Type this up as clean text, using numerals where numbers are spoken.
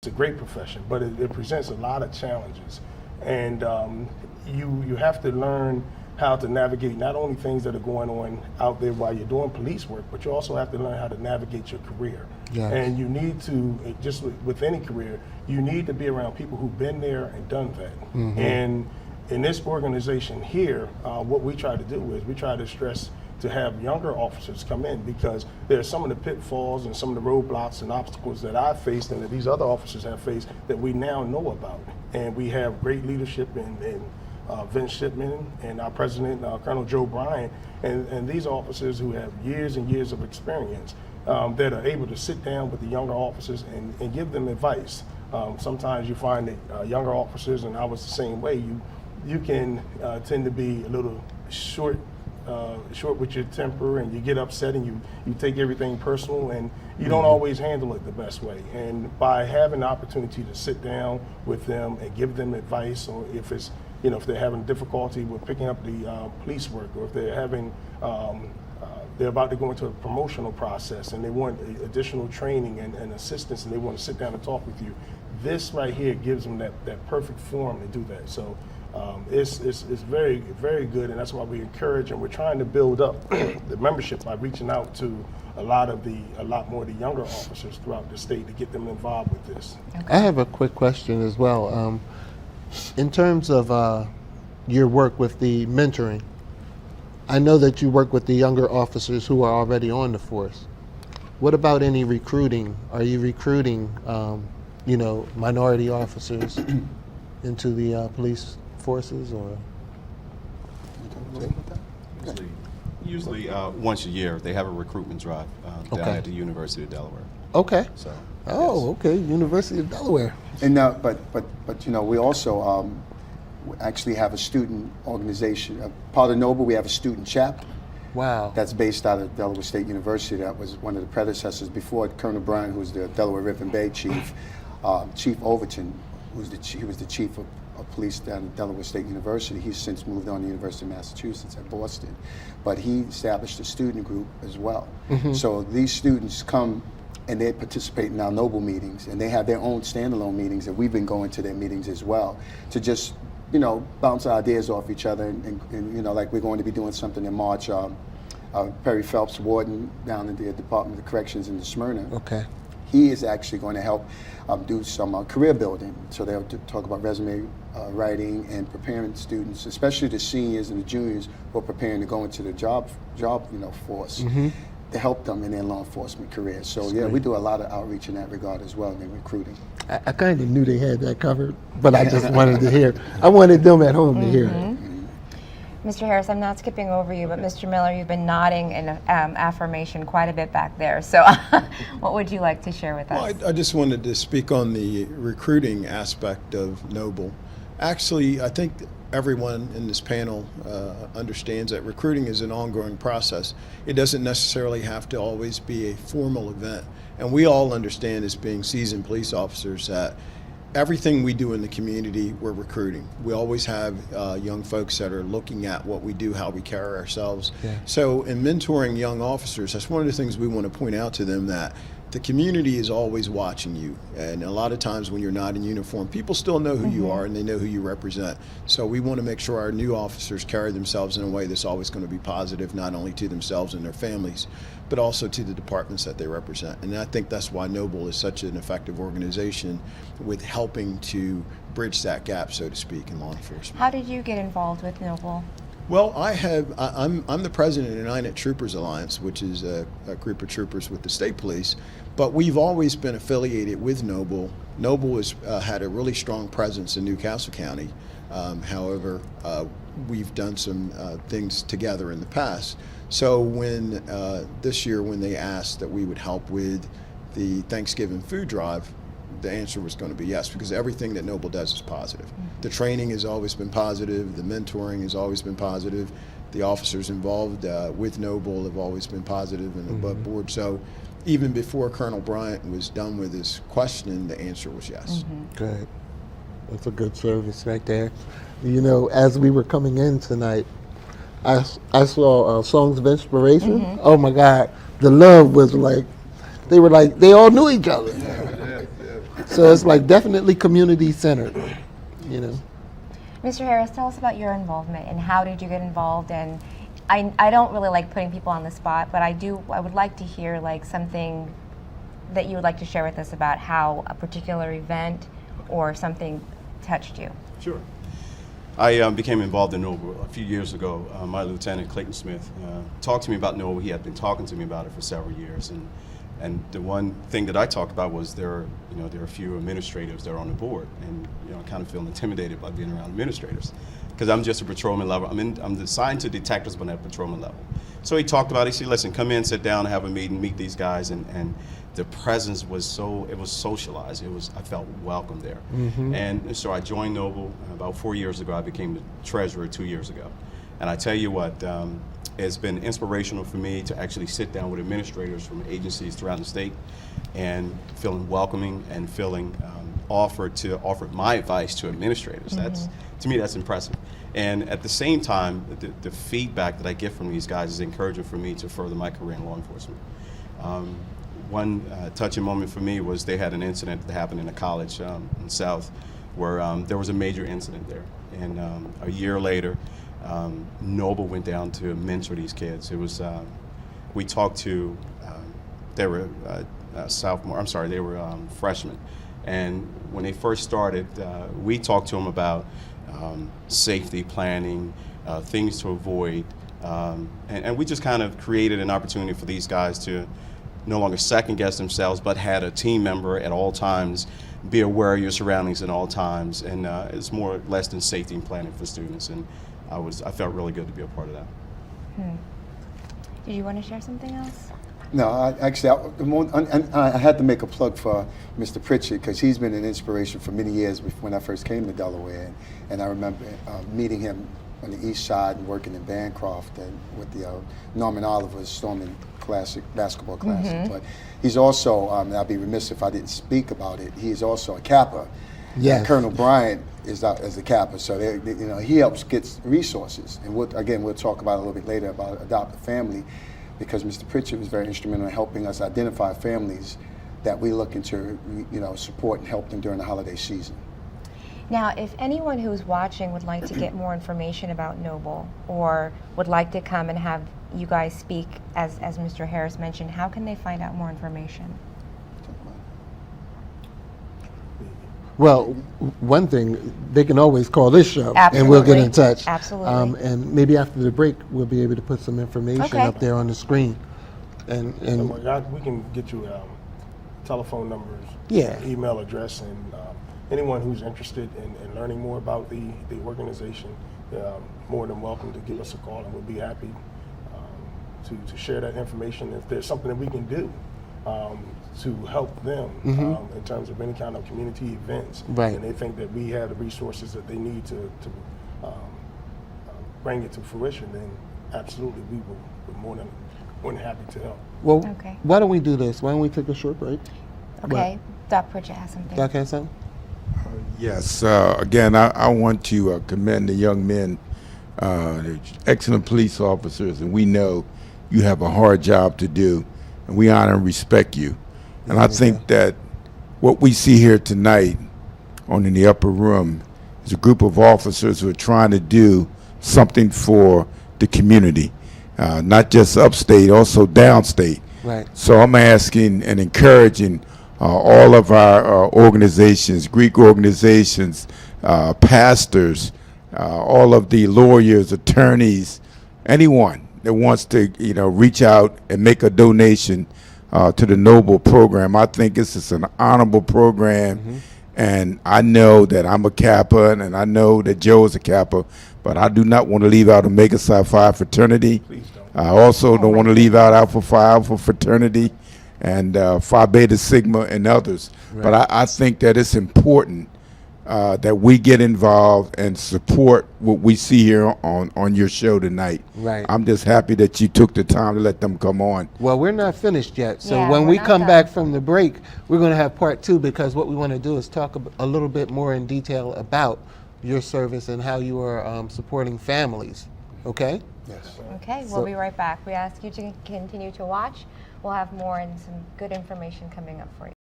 a great profession, but it presents a lot of challenges. And you have to learn how to navigate not only things that are going on out there while you're doing police work, but you also have to learn how to navigate your career. Yes. And you need to, just with any career, you need to be around people who've been there and done that. And in this organization here, what we try to do is we try to stress to have younger officers come in, because there are some of the pitfalls and some of the roadblocks and obstacles that I've faced and that these other officers have faced that we now know about. And we have great leadership in Vince Shipman and our president, Colonel Joe Bryant, and these officers who have years and years of experience that are able to sit down with the younger officers and give them advice. Sometimes you find that younger officers, and I was the same way, you can tend to be a little short with your temper, and you get upset and you take everything personal, and you don't always handle it the best way. And by having the opportunity to sit down with them and give them advice, or if it's, if they're having difficulty with picking up the police work, or if they're having they're about to go into a promotional process and they want additional training and assistance, and they want to sit down and talk with you, this right here gives them that perfect forum to do that. So it's very, very good, and that's why we encourage, and we're trying to build up the membership by reaching out to a lot more of the younger officers throughout the state to get them involved with this. I have a quick question as well. In terms of your work with the mentoring, I know that you work with the younger officers who are already on the force. What about any recruiting? Are you recruiting, minority officers into the police forces, or? Usually once a year, they have a recruitment drive down Okay. at the University of Delaware. Okay. So, Oh, okay. University of Delaware. And we also actually have a student organization. Part of Noble, we have a student chaplain Wow. that's based out of Delaware State University. That was one of the predecessors before Colonel Bryant, who was the Delaware River and Bay chief. Chief Overton, he was the chief of police down at Delaware State University. He's since moved on to the University of Massachusetts at Boston. But he established a student group as well. So these students come and they participate in our Noble meetings, and they have their own standalone meetings, and we've been going to their meetings as well to just, bounce ideas off each other, and like we're going to be doing something in March. Perry Phelps, warden down in the Department of Corrections in Smyrna. Okay. He is actually going to help do some career building. So they'll talk about resume writing and preparing students, especially the seniors and the juniors who are preparing to go into the job force, to help them in their law enforcement career. So we do a lot of outreach in that regard as well in recruiting. I kind of knew they had that covered, but I just wanted to hear. I wanted them at home to hear it. Mr. Harris, I'm not skipping over you, but Mr. Miller, you've been nodding in affirmation quite a bit back there. So what would you like to share with us? Well, I just wanted to speak on the recruiting aspect of Noble. Actually, I think everyone in this panel understands that recruiting is an ongoing process. It doesn't necessarily have to always be a formal event. And we all understand, as being seasoned police officers, that everything we do in the community, we're recruiting. We always have young folks that are looking at what we do, how we carry ourselves. Yeah. So in mentoring young officers, that's one of the things we want to point out to them, that the community is always watching you. And a lot of times when you're not in uniform, people still know who you are and they know who you represent. So we want to make sure our new officers carry themselves in a way that's always going to be positive, not only to themselves and their families, but also to the departments that they represent. And I think that's why Noble is such an effective organization with helping to bridge that gap, so to speak, in law enforcement. How did you get involved with Noble? Well, I'm the president of the United Troopers Alliance, which is a group of troopers with the state police, but we've always been affiliated with Noble. Noble has had a really strong presence in Newcastle County. However, we've done some things together in the past. So when this year, when they asked that we would help with the Thanksgiving food drive, the answer was going to be yes, because everything that Noble does is positive. The training has always been positive. The mentoring has always been positive. The officers involved with Noble have always been positive and above board. So even before Colonel Bryant was done with his question, the answer was yes. Good. That's a good service right there. As we were coming in tonight, I saw Songs of Inspiration. Oh my God, the love was like, they all knew each other. So it's like definitely community centered, you know. Mr. Harris, tell us about your involvement and how did you get involved? And I don't really like putting people on the spot, but I would like to hear like something that you would like to share with us about how a particular event or something touched you. Sure. I became involved in Noble a few years ago. My lieutenant, Clayton Smith, talked to me about Noble. He had been talking to me about it for several years. And the one thing that I talked about was there are a few administrators that are on the board. And I kind of feel intimidated by being around administrators because I'm just a patrolman level. I'm assigned to detectives, but at patrolman level. So he talked about it. He said, listen, come in, sit down, have a meeting, meet these guys. And the presence was it was socialized. I felt welcome there. And so I joined Noble about 4 years ago. I became the treasurer 2 years ago. And I tell you what, it's been inspirational for me to actually sit down with administrators from agencies throughout the state and feeling welcoming and feeling offer my advice to administrators. To me, that's impressive. And at the same time, the feedback that I get from these guys is encouraging for me to further my career in law enforcement. One touching moment for me was they had an incident that happened in a college in South where there was a major incident there. And a year later, Noble went down to mentor these kids. It was, we talked to, they were sophomore, I'm sorry, they were freshmen. And when they first started, we talked to them about safety planning, things to avoid. And we just kind of created an opportunity for these guys to no longer second guess themselves, but had a team member at all times, be aware of your surroundings at all times. And it's more or less than safety and planning for students. And I felt really good to be a part of that. Did you want to share something else? No, I had to make a plug for Mr. Pritchett because he's been an inspiration for many years when I first came to Delaware. And I remember meeting him on the east side and working in Bancroft and with the Norman Oliver's Storming Classic, basketball classic. But he's also, I'd be remiss if I didn't speak about it, he is also a Kappa. Yes. And Colonel Bryant is a Kappa, so he helps get resources. And we'll talk about it a little bit later about Adopt a Family, because Mr. Pritchett was very instrumental in helping us identify families that we're looking to support and help them during the holiday season. Now, if anyone who's watching would like to get more information about Noble or would like to come and have you guys speak, as Mr. Harris mentioned, how can they find out more information? Well, one thing, they can always call this show and we'll get in touch. Absolutely. And maybe after the break, we'll be able to put some information up there on the screen. And We can get you telephone numbers, Yeah. email address, and anyone who's interested in learning more about the organization, more than welcome to give us a call, and we'll be happy to share that information. If there's something that we can do to help them in terms of any kind of community events, Right. and they think that we have the resources that they need to bring it to fruition, then absolutely we're more than happy to help. well, Okay. why don't we do this? Why don't we take a short break? Okay, Doc Pritchett has something. Doc has something? Yes. Again, I want to commend the young men, they're excellent police officers, and we know you have a hard job to do, and we honor and respect you. And I think that what we see here tonight in the upper room is a group of officers who are trying to do something for the community, not just upstate, also downstate. Right. So I'm asking and encouraging all of our organizations, Greek organizations, pastors, all of the lawyers, attorneys, anyone that wants to, reach out and make a donation to the Noble program. I think this is an honorable program, and I know that I'm a Kappa, and I know that Joe is a Kappa, but I do not want to leave out Omega Psi Phi fraternity. Please don't. I also don't want to leave out Alpha Phi Alpha fraternity and Phi Beta Sigma and others. But I think that it's important that we get involved and support what we see here on your show tonight. Right. I'm just happy that you took the time to let them come on. Well, we're not finished yet. So Yeah, when we're we not come done. back from the break, we're going to have part 2, because what we want to do is talk a little bit more in detail about your service and how you are supporting families. Okay? Yes. Okay, we'll be right back. We ask you to continue to watch. We'll have more and some good information coming up for you.